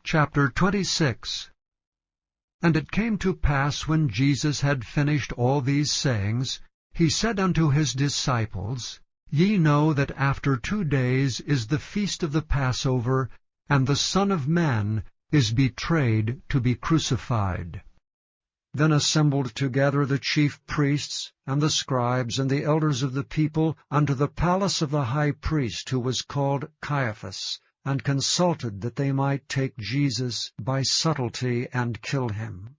Chapter 26. And it came to pass, when Jesus had finished all these sayings, he said unto his disciples, Ye know that after 2 days is the feast of the Passover, and the Son of Man is betrayed to be crucified. Then assembled together the chief priests, and the scribes, and the elders of the people, unto the palace of the high priest, who was called Caiaphas, and consulted that they might take Jesus by subtlety and kill him.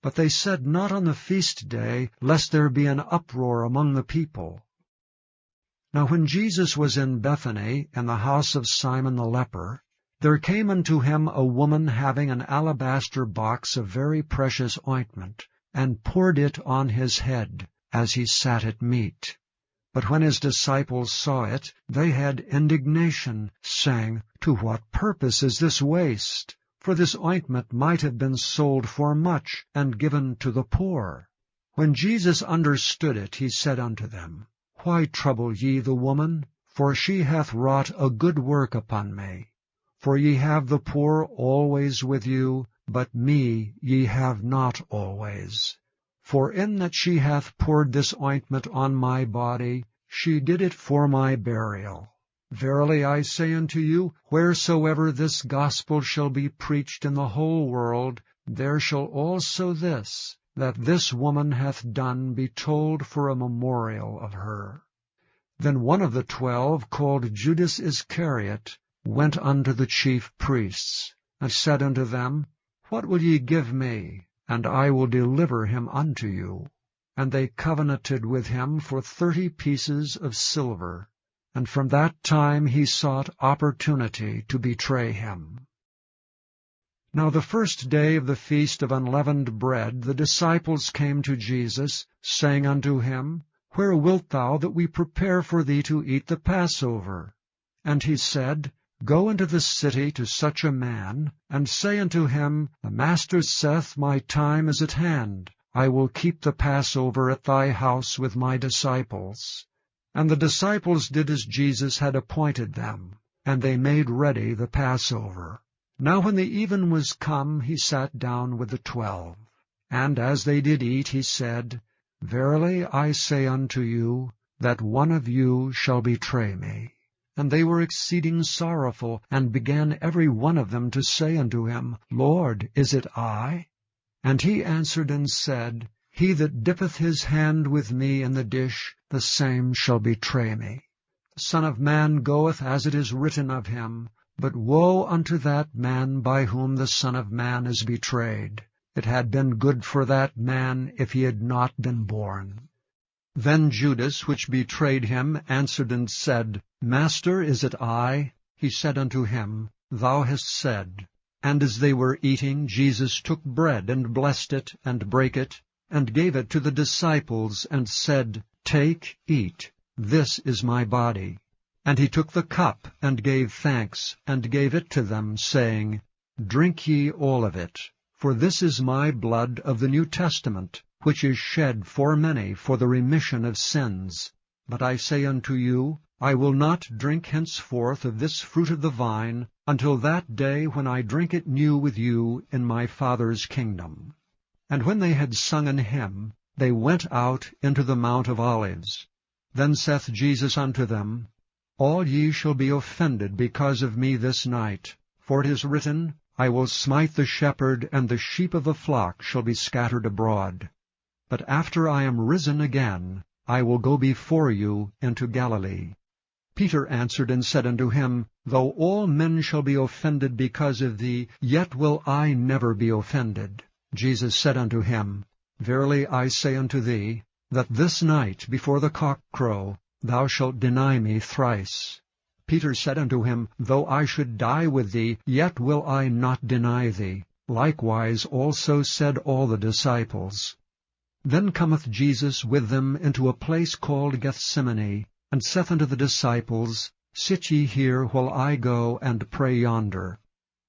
But they said not on the feast day, lest there be an uproar among the people. Now when Jesus was in Bethany, in the house of Simon the leper, there came unto him a woman having an alabaster box of very precious ointment, and poured it on his head, as he sat at meat. But when his disciples saw it, they had indignation, saying, To what purpose is this waste? For this ointment might have been sold for much, and given to the poor. When Jesus understood it, he said unto them, Why trouble ye the woman? For she hath wrought a good work upon me. For ye have the poor always with you, but me ye have not always. For in that she hath poured this ointment on my body, she did it for my burial. Verily I say unto you, wheresoever this gospel shall be preached in the whole world, there shall also this, that this woman hath done, be told for a memorial of her. Then one of the 12, called Judas Iscariot, went unto the chief priests, and said unto them, What will ye give me? And I will deliver him unto you. And they covenanted with him for 30 pieces of silver. And from that time he sought opportunity to betray him. Now the first day of the feast of unleavened bread, the disciples came to Jesus, saying unto him, Where wilt thou that we prepare for thee to eat the Passover? And he said, Go into the city to such a man, and say unto him, The Master saith, My time is at hand. I will keep the Passover at thy house with my disciples. And the disciples did as Jesus had appointed them, and they made ready the Passover. Now when the even was come, he sat down with the 12. And as they did eat, he said, Verily I say unto you, that one of you shall betray me. And they were exceeding sorrowful, and began every one of them to say unto him, Lord, is it I? And he answered and said, He that dippeth his hand with me in the dish, the same shall betray me. The Son of Man goeth as it is written of him, but woe unto that man by whom the Son of Man is betrayed. It had been good for that man if he had not been born. Then Judas, which betrayed him, answered and said, Master, is it I? He said unto him, Thou hast said. And as they were eating, Jesus took bread, and blessed it, and brake it, and gave it to the disciples, and said, Take, eat, this is my body. And he took the cup, and gave thanks, and gave it to them, saying, Drink ye all of it, for this is my blood of the New Testament, which is shed for many for the remission of sins. But I say unto you, I will not drink henceforth of this fruit of the vine, until that day when I drink it new with you in my Father's kingdom. And when they had sung an hymn, they went out into the Mount of Olives. Then saith Jesus unto them, All ye shall be offended because of me this night. For it is written, I will smite the shepherd, and the sheep of the flock shall be scattered abroad. But after I am risen again, I will go before you into Galilee. Peter answered and said unto him, Though all men shall be offended because of thee, yet will I never be offended. Jesus said unto him, Verily I say unto thee, that this night before the cock crow, thou shalt deny me thrice. Peter said unto him, Though I should die with thee, yet will I not deny thee. Likewise also said all the disciples. Then cometh Jesus with them into a place called Gethsemane, and saith unto the disciples, Sit ye here while I go and pray yonder.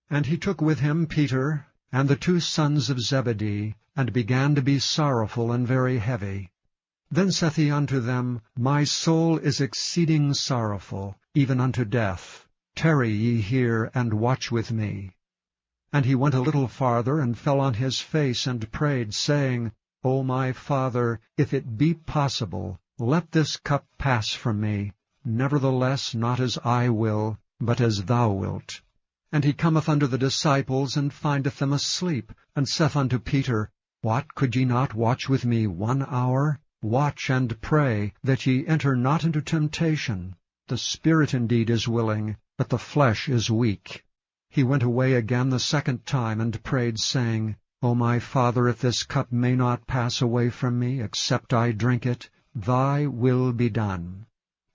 And he took with him Peter and the 2 sons of Zebedee, and began to be sorrowful and very heavy. Then saith he unto them, My soul is exceeding sorrowful, even unto death. Tarry ye here, and watch with me. And he went a little farther, and fell on his face, and prayed, saying, O my Father, if it be possible, let this cup pass from me. Nevertheless, not as I will, but as thou wilt. And he cometh unto the disciples, and findeth them asleep, and saith unto Peter, What, could ye not watch with me 1 hour? Watch and pray, that ye enter not into temptation. The spirit indeed is willing, but the flesh is weak. He went away again the second time, and prayed, saying, O my Father, if this cup may not pass away from me, except I drink it, thy will be done.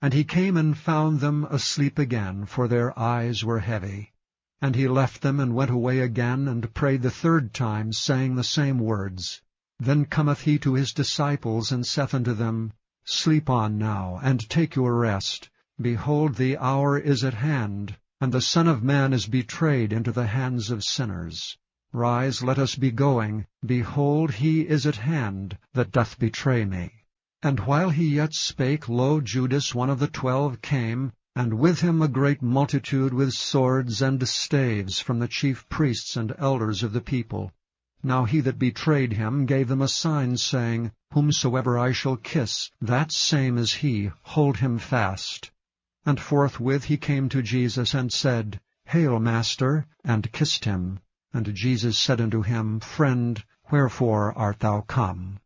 And he came and found them asleep again, for their eyes were heavy. And he left them, and went away again, and prayed the third time, saying the same words. Then cometh he to his disciples, and saith unto them, Sleep on now, and take your rest. Behold, the hour is at hand, and the Son of Man is betrayed into the hands of sinners. Rise, let us be going. Behold, he is at hand, that doth betray me. And while he yet spake, lo, Judas, one of the 12, came, and with him a great multitude with swords and staves from the chief priests and elders of the people. Now he that betrayed him gave them a sign, saying, Whomsoever I shall kiss, that same is he, hold him fast. And forthwith he came to Jesus, and said, Hail, Master, and kissed him. And Jesus said unto him, Friend, wherefore art thou come?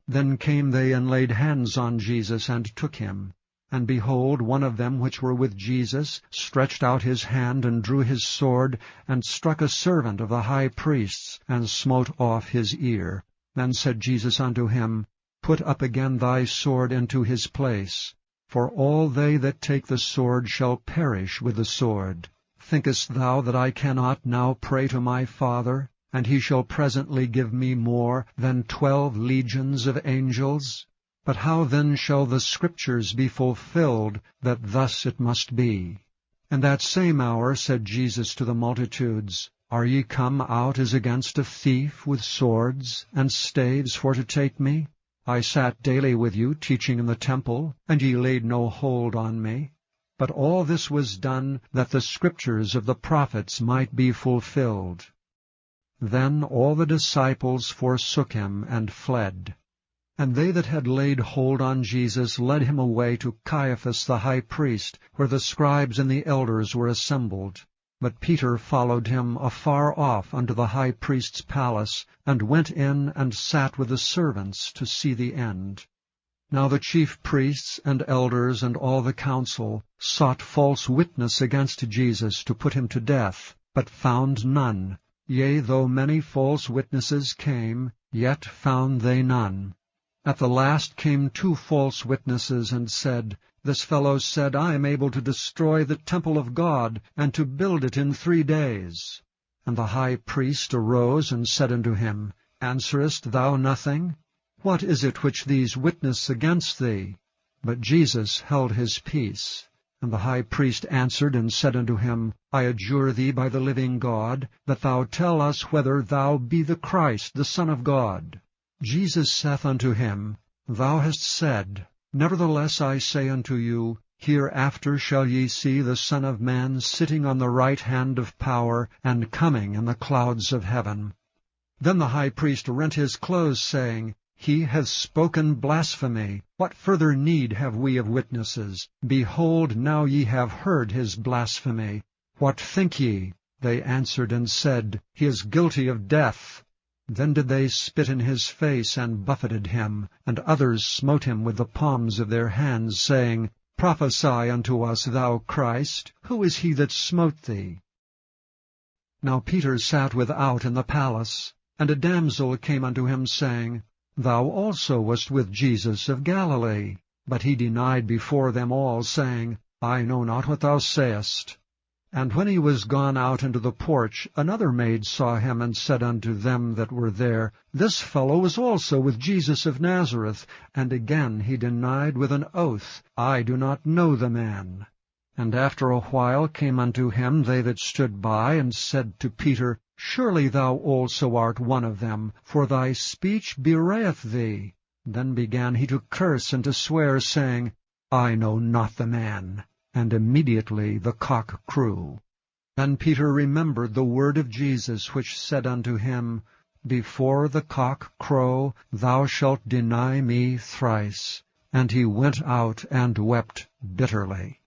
Then came they, and laid hands on Jesus, and took him. And behold, one of them which were with Jesus stretched out his hand, and drew his sword, and struck a servant of the high priest's, and smote off his ear. Then said Jesus unto him, Put up again thy sword into his place. For all they that take the sword shall perish with the sword. Thinkest thou that I cannot now pray to my Father, and he shall presently give me more than 12 legions of angels? But how then shall the Scriptures be fulfilled, that thus it must be? And that same hour said Jesus to the multitudes, Are ye come out as against a thief with swords and staves for to take me? I sat daily with you, teaching in the temple, and ye laid no hold on me. But all this was done, that the Scriptures of the prophets might be fulfilled. Then all the disciples forsook him, and fled. And they that had laid hold on Jesus led him away to Caiaphas the high priest, where the scribes and the elders were assembled. But Peter followed him afar off unto the high priest's palace, and went in and sat with the servants to see the end. Now the chief priests and elders and all the council sought false witness against Jesus to put him to death, but found none. Yea, though many false witnesses came, yet found they none. At the last came 2 false witnesses, and said, This fellow said, I am able to destroy the temple of God, and to build it in 3 days. And the high priest arose, and said unto him, Answerest thou nothing? What is it which these witness against thee? But Jesus held his peace. And the high priest answered and said unto him, I adjure thee by the living God, that thou tell us whether thou be the Christ, the Son of God. Jesus saith unto him, Thou hast said. Nevertheless I say unto you, Hereafter shall ye see the Son of Man sitting on the right hand of power, and coming in the clouds of heaven. Then the high priest rent his clothes, saying, He hath spoken blasphemy. What further need have we of witnesses? Behold, now ye have heard his blasphemy. What think ye? They answered and said, He is guilty of death. Then did they spit in his face, and buffeted him, and others smote him with the palms of their hands, saying, Prophesy unto us, thou Christ, who is he that smote thee? Now Peter sat without in the palace, and a damsel came unto him, saying, Thou also wast with Jesus of Galilee. But he denied before them all, saying, I know not what thou sayest. And when he was gone out into the porch, another maid saw him, and said unto them that were there, This fellow was also with Jesus of Nazareth. And again he denied with an oath, I do not know the man. And after a while came unto him they that stood by, and said to Peter, Surely thou also art one of them, for thy speech bewrayeth thee. Then began he to curse and to swear, saying, I know not the man. And immediately the cock crew. And Peter remembered the word of Jesus, which said unto him, Before the cock crow, thou shalt deny me thrice. And he went out and wept bitterly.